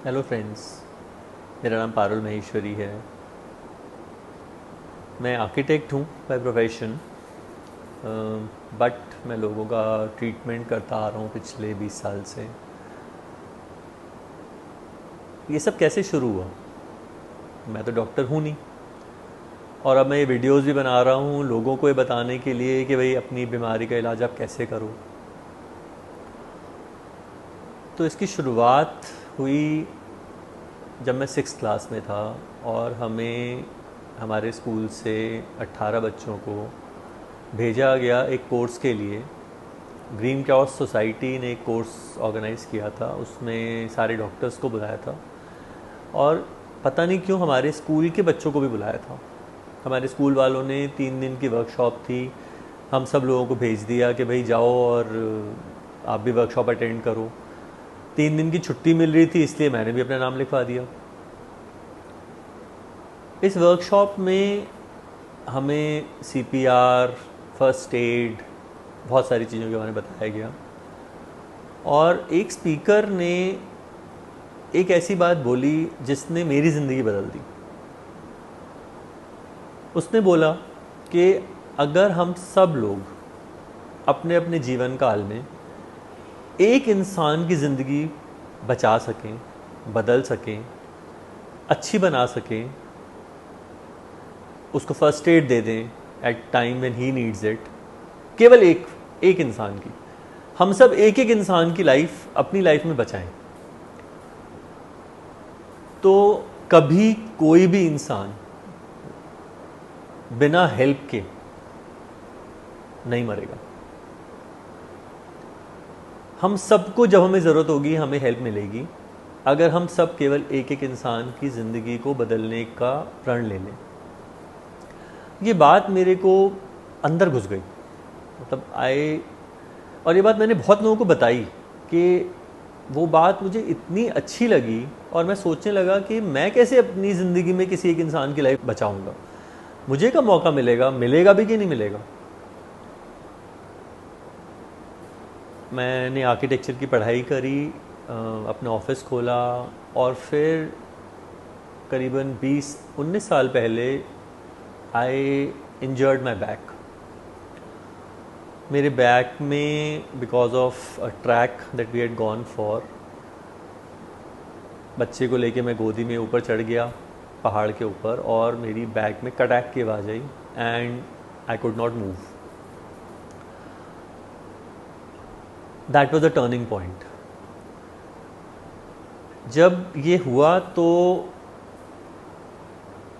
Hello friends, मेरा नाम पारुल महेश्वरी है। मैं आर्किटेक्ट हूँ बाय प्रोफेशन, बट मैं लोगों का ट्रीटमेंट करता आ रहा हूँ पिछले 20 साल से। ये सब कैसे शुरू हुआ? मैं तो डॉक्टर हूँ नहीं, और अब मैं ये वीडियोस भी बना रहा हूँ लोगों को ये बताने के लिए कि भाई अपनी बीमारी का इलाज आप कैसे करो। तो इसकी शुरुआत हुई जब मैं 6th क्लास में था, और हमें हमारे स्कूल से 18 बच्चों को भेजा गया एक कोर्स के लिए। ग्रीन क्रॉस सोसाइटी ने एक कोर्स ऑर्गेनाइज़ किया था, उसमें सारे डॉक्टर्स को बुलाया था, और पता नहीं क्यों हमारे स्कूल के बच्चों को भी बुलाया था। हमारे स्कूल वालों ने 3 दिन की वर्कशॉप थी, हम सब लोगों को भेज दिया कि भाई जाओ और आप भी वर्कशॉप अटेंड करो। 3 दिन की छुट्टी मिल रही थी, इसलिए मैंने भी अपना नाम लिखवा दिया। इस वर्कशॉप में हमें CPR, फर्स्ट एड, बहुत सारी चीज़ों के बारे में बताया गया। और एक स्पीकर ने एक ऐसी बात बोली जिसने मेरी ज़िंदगी बदल दी। उसने बोला कि अगर हम सब लोग अपने अपने जीवन काल में एक इंसान की ज़िंदगी बचा सकें, बदल सकें, अच्छी बना सकें, उसको फर्स्ट एड दे दें at time when he needs it, केवल एक एक इंसान की, हम सब एक एक इंसान की लाइफ अपनी लाइफ में बचाएं, तो कभी कोई भी इंसान बिना हेल्प के नहीं मरेगा। हम सबको जब हमें ज़रूरत होगी हमें हेल्प मिलेगी, अगर हम सब केवल एक एक इंसान की ज़िंदगी को बदलने का प्रण ले लें। ये बात मेरे को अंदर घुस गई, मतलब और ये बात मैंने बहुत लोगों को बताई कि वो बात मुझे इतनी अच्छी लगी, और मैं सोचने लगा कि मैं कैसे अपनी ज़िंदगी में किसी एक इंसान की लाइफ बचाऊंगा। मुझे कब मौका मिलेगा, मिलेगा भी कि नहीं मिलेगा। मैंने आर्किटेक्चर की पढ़ाई करी, अपना ऑफिस खोला, और फिर करीबन 20-19 साल पहले आई इंजर्ड माई बैक। मेरे बैक में because of a track that we had gone for, बच्चे को लेके मैं गोदी में ऊपर चढ़ गया पहाड़ के ऊपर, और मेरी बैक में कटैक की आवाज़ आई and I could not move. That was a turning point. जब ये हुआ तो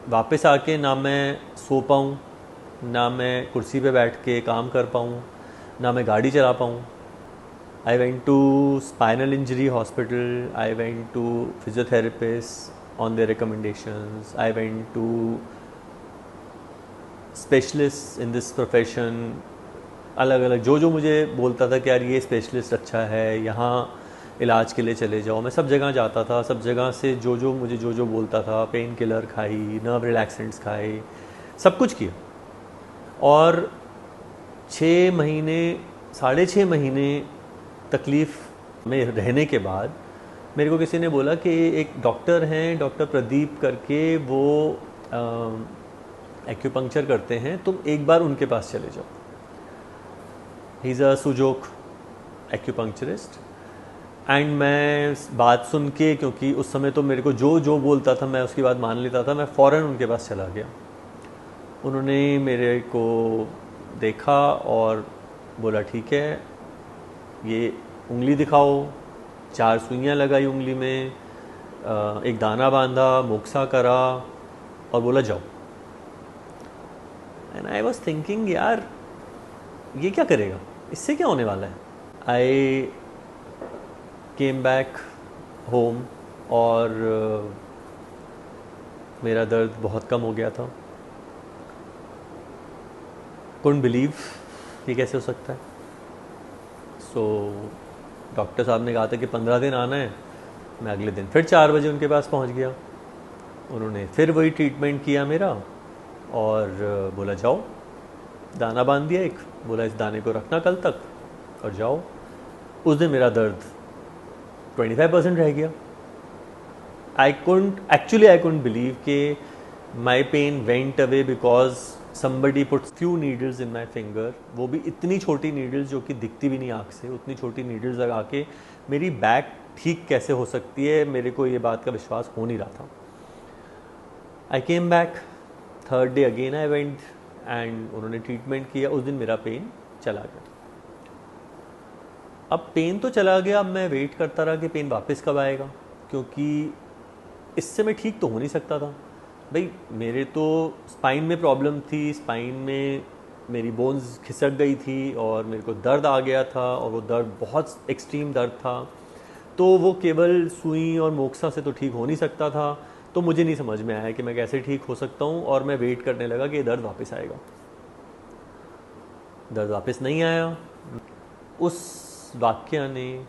वापस आके ना मैं सो पाऊँ, ना मैं कुर्सी पे बैठ के काम कर पाऊँ, ना मैं गाड़ी चला पाऊँ। I went to spinal injury hospital, I went to physiotherapists on their recommendations, I went to specialists in this profession, अलग अलग जो जो मुझे बोलता था कि यार ये स्पेशलिस्ट अच्छा है, यहाँ इलाज के लिए चले जाओ, मैं सब जगह जाता था। सब जगह से जो जो मुझे जो जो बोलता था, पेन किलर खाई, नर्व रिलैक्सेंट्स खाए, सब कुछ किया। और 6 महीने, 6.5 महीने तकलीफ़ में रहने के बाद मेरे को किसी ने बोला कि एक डॉक्टर हैं, डॉक्टर प्रदीप करके, वो एक्यूपंक्चर करते हैं, तुम एक बार उनके पास चले जाओ। He is a Sujok acupuncturist. And मैं बात सुन के, क्योंकि उस समय तो मेरे को जो जो बोलता था मैं उसकी बात मान लेता था, मैं फ़ौरन उनके पास चला गया। उन्होंने मेरे को देखा और बोला ठीक है, ये उंगली दिखाओ। 4 सुइयाँ लगाई उंगली में, एक दाना बांधा, मोक्सा करा, और बोला जाओ। एंड आई वॉज थिंकिंग यार ये क्या करेगा, इससे क्या होने वाला है। आई केम बैक होम, और मेरा दर्द बहुत कम हो गया था। कुडंट बिलीव ये कैसे हो सकता है। सो डॉक्टर साहब ने कहा था कि 15 दिन आना है। मैं अगले दिन फिर 4 बजे उनके पास पहुंच गया। उन्होंने फिर वही ट्रीटमेंट किया मेरा, और बोला जाओ। दाना बांध दिया एक, बोला इस दाने को रखना कल तक और जाओ। उस दिन मेरा दर्द 25% रह गया। आई couldn't believe कि my pain went away because somebody put few needles in my finger, वो भी इतनी छोटी needles जो कि दिखती भी नहीं आँख से, उतनी छोटी needles लगा के मेरी बैक ठीक कैसे हो सकती है, मेरे को ये बात का विश्वास हो नहीं रहा था. I came back, third day again I went and उन्होंने ट्रीटमेंट किया. उस दिन मेरा पेन चला गया. अब पेन तो चला गया, अब मैं वेट करता रहा कि पेन वापस कब आएगा, क्योंकि इससे मैं ठीक तो हो नहीं सकता था. भाई मेरे तो स्पाइन में प्रॉब्लम थी, स्पाइन में मेरी बोन्स खिसक गई थी और मेरे को दर्द आ गया था और वो दर्द बहुत एक्सट्रीम दर्द था. तो वो केवल सुई और मोक्सा से तो ठीक हो नहीं सकता था. तो मुझे नहीं समझ में आया कि मैं कैसे ठीक हो सकता हूँ, और मैं वेट करने लगा कि ये दर्द वापस आएगा. दर्द वापस नहीं आया. उस वाक्य ने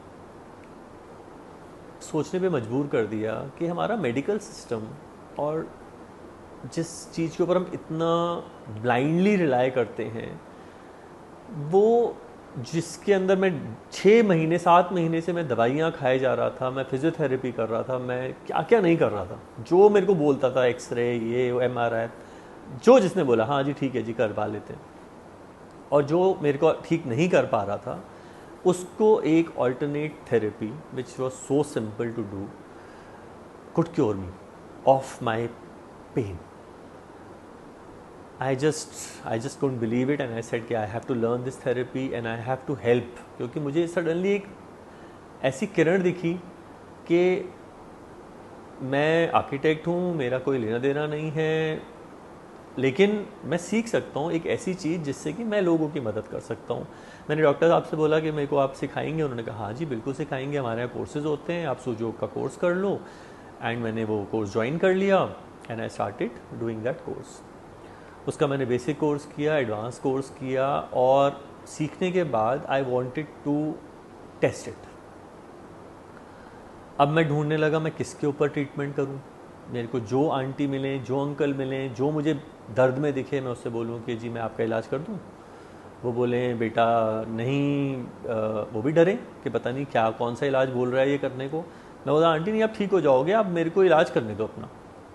सोचने पे मजबूर कर दिया कि हमारा मेडिकल सिस्टम और जिस चीज़ के ऊपर हम इतना ब्लाइंडली रिलाई करते हैं, वो जिसके अंदर मैं 6 महीने 7 महीने से मैं दवाइयाँ खाए जा रहा था, मैं फिजियोथेरेपी कर रहा था, मैं क्या क्या नहीं कर रहा था. जो मेरे को बोलता था एक्सरे, ये MRI, जो जिसने बोला हाँ जी ठीक है जी करवा लेते हैं, और जो मेरे को ठीक नहीं कर पा रहा था उसको एक alternate therapy which was so simple to do could cure me of my pain. I just couldn't believe it and I said कि I have to learn this therapy and I have to help. क्योंकि मुझे suddenly एक ऐसी किरण दिखी कि मैं architect हूँ, मेरा कोई लेना देना नहीं है, लेकिन मैं सीख सकता हूँ एक ऐसी चीज़ जिससे कि मैं लोगों की मदद कर सकता हूँ. मैंने डॉक्टर साहब से बोला कि मेरे को आप सिखाएंगे. उन्होंने कहा हाँ जी बिल्कुल सिखाएंगे, हमारे यहाँ कोर्सेज होते हैं, आप सुजोग का कोर्स कर लो. एंड मैंने वो कोर्स ज्वाइन कर लिया and I started doing that course. उसका मैंने बेसिक कोर्स किया, एडवांस कोर्स किया, और सीखने के बाद I wanted to test it. अब मैं ढूंढने लगा मैं किसके ऊपर ट्रीटमेंट करूं. मेरे को जो आंटी मिलें, जो अंकल मिलें, जो मुझे दर्द में दिखे, मैं उससे बोलूं कि जी मैं आपका इलाज कर दूं. वो बोले बेटा नहीं, वो भी डरे कि पता नहीं क्या कौन सा इलाज बोल रहा है ये करने को. मैं बोला आंटी नहीं आप ठीक हो जाओगे, आप मेरे को इलाज करने दो अपना.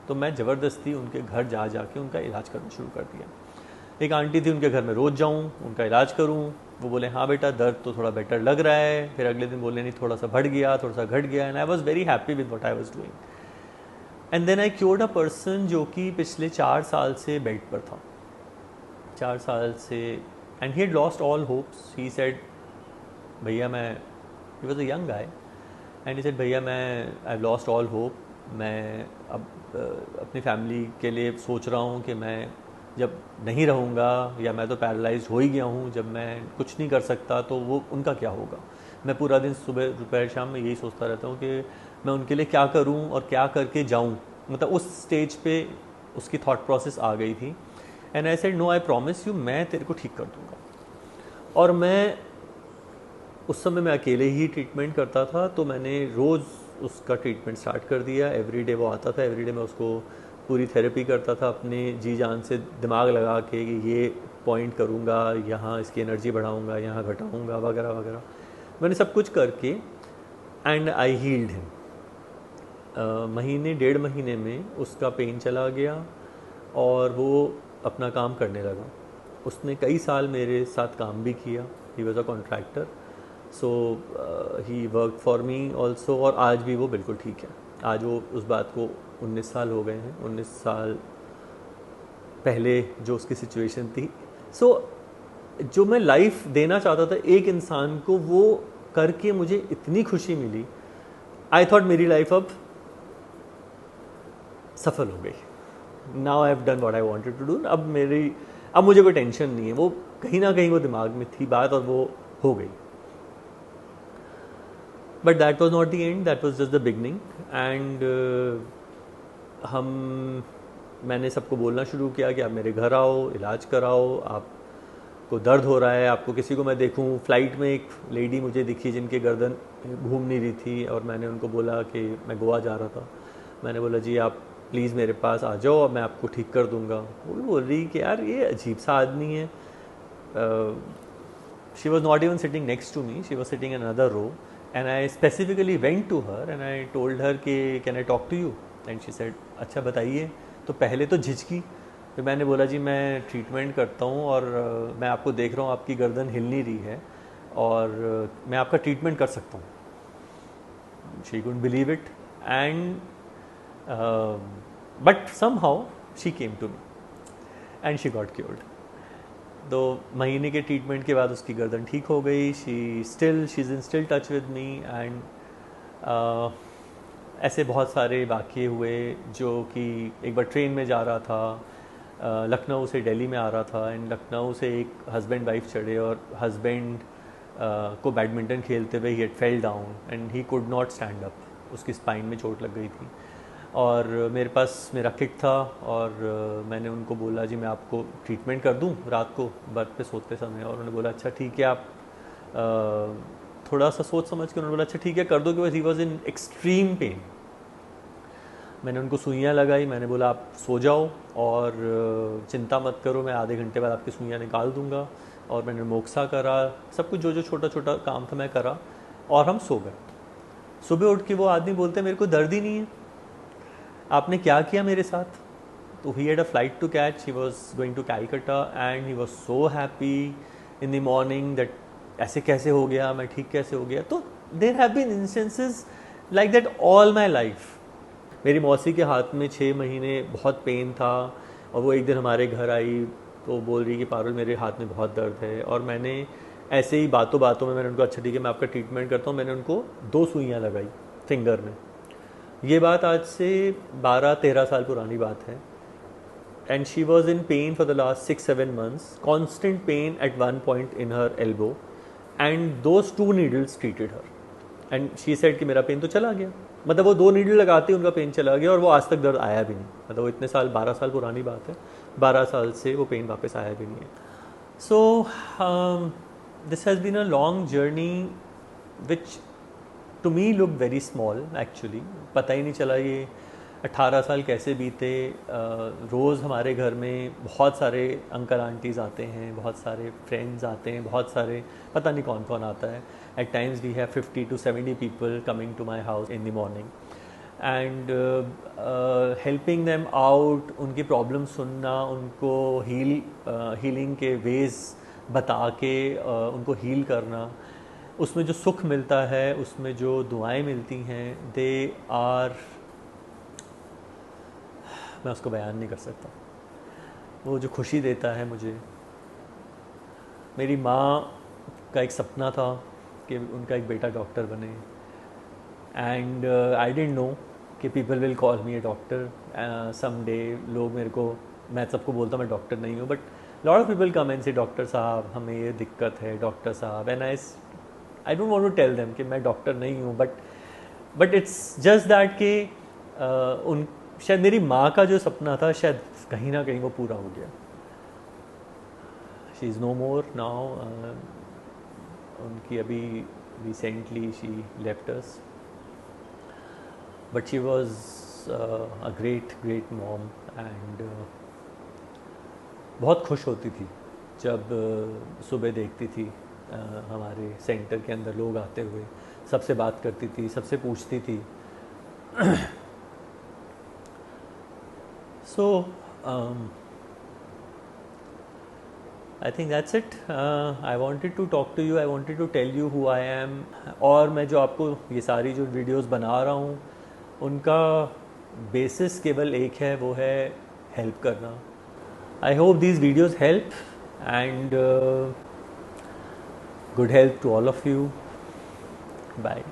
तो मैं ज़बरदस्ती उनके घर जा के उनका इलाज करना शुरू कर दिया. एक आंटी थी, उनके घर में रोज़ जाऊँ, उनका इलाज करूँ. वो बोले हाँ बेटा दर्द तो थोड़ा बेटर लग रहा है. फिर अगले दिन बोले नहीं थोड़ा सा बढ़ गया, थोड़ा सा घट गया. And I was very happy with what I was doing. And then I cured a person जो कि पिछले 4 साल से बेड पर था, 4 साल से. And he had lost all hopes. He said भैया मैं, he was a young guy, and he said भैया मैं I have lost all hope. मैं अब अपनी फैमिली के लिए सोच रहा हूँ कि मैं जब नहीं रहूँगा, या मैं तो पैरालाइज्ड हो ही गया हूँ, जब मैं कुछ नहीं कर सकता तो वो उनका क्या होगा. मैं पूरा दिन सुबह दोपहर शाम में यही सोचता रहता हूँ कि मैं उनके लिए क्या करूँ और क्या करके जाऊँ. मतलब उस स्टेज पे उसकी थॉट प्रोसेस आ गई थी. And I said no I promise you, मैं तेरे को ठीक कर दूँगा. और मैं उस समय मैं अकेले ही ट्रीटमेंट करता था, तो मैंने रोज़ उसका ट्रीटमेंट स्टार्ट कर दिया. एवरी डे वो आता था, एवरी डे मैं उसको पूरी थेरेपी करता था, अपने जी जान से दिमाग लगा के कि ये पॉइंट करूँगा, यहाँ इसकी एनर्जी बढ़ाऊँगा, यहाँ घटाऊँगा, वगैरह वगैरह. मैंने सब कुछ करके एंड आई हील्ड हिम. महीने 1.5 महीने में उसका पेन चला गया और वो अपना काम करने लगा. उसने कई साल मेरे साथ काम भी किया. He was a contractor, so he work for me also. और आज भी वो बिल्कुल ठीक है. आज वो, उस बात को 19 साल हो गए हैं. 19 साल पहले जो उसकी सिचुएशन थी, सो जो मैं लाइफ देना चाहता था एक इंसान को, वो करके मुझे इतनी खुशी मिली. आई थॉट मेरी लाइफ अब सफल हो गई. Now I have done what I wanted to do. अब मुझे कोई टेंशन नहीं है. वो कहीं ना कहीं वो दिमाग में थी बात और वो हो गई. But that was not the end, that was just the beginning. And मैंने सबको बोलना शुरू किया कि आप मेरे घर आओ, इलाज कराओ. आपको दर्द हो रहा है, आपको किसी को मैं देखूं. फ़्लाइट में एक लेडी मुझे दिखी जिनके गर्दन घूम नहीं रही थी, और मैंने उनको बोला कि मैं गोवा जा रहा था. मैंने बोला जी आप प्लीज़ मेरे पास आ जाओ, मैं आपको ठीक कर दूंगा. वो भी बोल रही कि यार ये अजीब सा आदमी है. She was not even sitting next to me, she was sitting in another row. And I specifically went to her and I told her कि can I talk to you, and she said अच्छा बताइए। तो पहले तो झिझकी, फिर मैंने बोला जी मैं ट्रीटमेंट करता हूँ और मैं आपको देख रहा हूँ आपकी गर्दन हिल नहीं रही है और मैं आपका ट्रीटमेंट कर सकता हूँ। She couldn't believe it and but somehow she came to me and she got cured. 2 महीने के ट्रीटमेंट के बाद उसकी गर्दन ठीक हो गई। She is in still touch with me and ऐसे बहुत सारे वाक़ये हुए जो कि एक बार ट्रेन में जा रहा था, लखनऊ से दिल्ली में आ रहा था एंड लखनऊ से एक हस्बैंड वाइफ चढ़े और हस्बैंड को बैडमिंटन खेलते हुए he fell down and he could not stand up, उसकी स्पाइन में चोट लग गई थी। और मेरे पास मेरा किट था और मैंने उनको बोला जी मैं आपको ट्रीटमेंट कर दूं रात को बर्थ पे सोते समय, और उन्होंने बोला अच्छा ठीक है, आप थोड़ा सा सोच समझ के उन्होंने बोला अच्छा ठीक है कर दो, because he was in extreme pain. मैंने उनको सुइयाँ लगाई, मैंने बोला आप सो जाओ और चिंता मत करो, मैं आधे घंटे बाद आपकी सुइयाँ निकाल दूंगा। और मैंने मोक्सा करा, सब कुछ जो जो छोटा छोटा काम था मैं करा और हम सो गए। सुबह उठ के वो आदमी बोलते मेरे को दर्द ही नहीं है, आपने क्या किया मेरे साथ। तो he had a flight to catch, he was going to Calcutta and he was so happy in the morning that ऐसे कैसे हो गया, मैं ठीक कैसे हो गया। तो there have been instances like that all my life. मेरी मौसी के हाथ में 6 महीने बहुत पेन था और वो एक दिन हमारे घर आई तो बोल रही कि पारुल मेरे हाथ में बहुत दर्द है, और मैंने ऐसे ही बातों बातों में मैंने उनको अच्छा ठीक है मैं आपका ट्रीटमेंट करता हूँ, मैंने उनको 2 सुइयाँ लगाई फिंगर में। ये बात आज से 12-13 साल पुरानी बात है and she was in pen for the last 6-7 months, constant pen eight one point in her elbow and those 2 needles treated her and she said कि मेरा पेन तो चला गया। मतलब वो 2 नीडल लगाते उनका पेन चला गया और वो आज तक दर्द आया भी नहीं। मतलब वो इतने साल 12 साल पुरानी बात है, 12 साल से वो पेन वापस आया भी नहीं है। So this has been a long journey which to me look very small actually. पता ही नहीं चला ये 18 साल कैसे बीते। रोज़ हमारे घर में बहुत सारे अंकल आंटीज़ आते हैं, बहुत सारे फ्रेंड्स आते हैं, बहुत सारे पता नहीं कौन कौन आता है। At times we have 50 to 70 people coming to my house in the morning and helping them out, उनकी प्रॉब्लम सुनना, उनको हीलिंग के वेज बता के उनको हील करना, उसमें जो सुख मिलता है, उसमें जो दुआएं मिलती हैं, दे आर, मैं उसको बयान नहीं कर सकता। वो जो खुशी देता है मुझे। मेरी माँ का एक सपना था कि उनका एक बेटा डॉक्टर बने एंड आई डिडंट नो कि people will call me a doctor some day. लोग मेरे को, मैं सबको बोलता मैं डॉक्टर नहीं हूँ, but lot of people come and say doctor साहब हमें ये दिक्कत है डॉक्टर साहब, and I don't want to tell them कि मैं डॉक्टर नहीं हूँ, बट इट्स जस्ट दैट कि उन शायद मेरी माँ का जो सपना था शायद कहीं ना कहीं वो पूरा हो गया। She is no more now. उनकी अभी recently she left us, but she was a great mom and बहुत खुश होती थी जब सुबह देखती थी हमारे सेंटर के अंदर लोग आते हुए, सबसे बात करती थी, सबसे पूछती थी। सो I think that's it. I wanted to talk to you. I wanted to tell you who I am. और मैं जो आपको ये सारी जो वीडियोस बना रहा हूँ उनका बेसिस केवल एक है, वो है हेल्प करना। I hope these videos help and good health to all of you. Bye.